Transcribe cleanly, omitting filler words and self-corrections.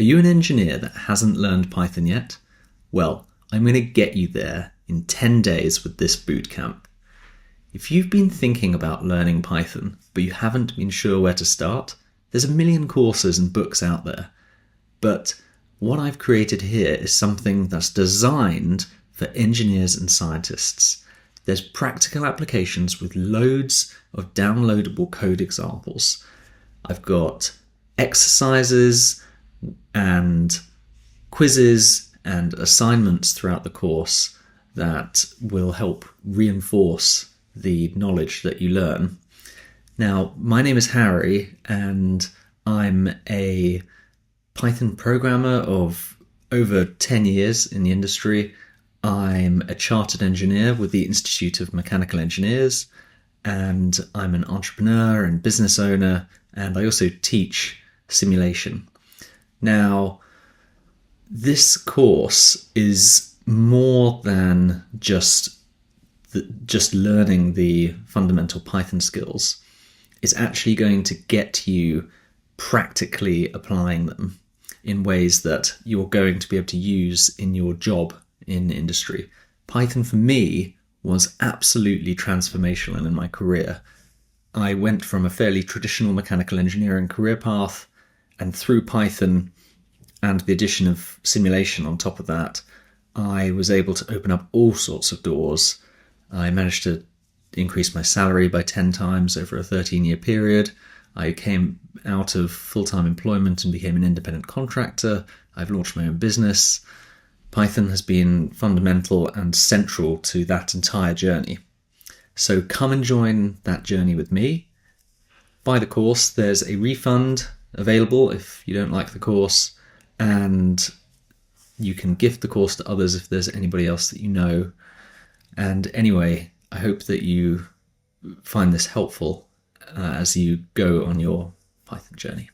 Are you an engineer that hasn't learned Python yet? Well, I'm going to get you there in 10 days with this bootcamp. If you've been thinking about learning Python, but you haven't been sure where to start, there's a million courses and books out there. But what I've created here is something that's designed for engineers and scientists. There's practical applications with loads of downloadable code examples. I've got exercises and quizzes and assignments throughout the course that will help reinforce the knowledge that you learn. Now, my name is Harry, and I'm a Python programmer of over 10 years in the industry. I'm a chartered engineer with the Institute of Mechanical Engineers, and I'm an entrepreneur and business owner, and I also teach simulation. Now, this course is more than just learning the fundamental Python skills. It's actually going to get you practically applying them in ways that you're going to be able to use in your job in industry. Python for me was absolutely transformational in my career. I went from a fairly traditional mechanical engineering career path, and through Python and the addition of simulation on top of that, I was able to open up all sorts of doors. I managed to increase my salary by 10 times over a 13-year period. I came out of full-time employment and became an independent contractor. I've launched my own business. Python has been fundamental and central to that entire journey. So come and join that journey with me. Buy the course. There's a refund available if you don't like the course, and you can gift the course to others if there's anybody else that you know. And anyway, I hope that you find this helpful as you go on your Python journey.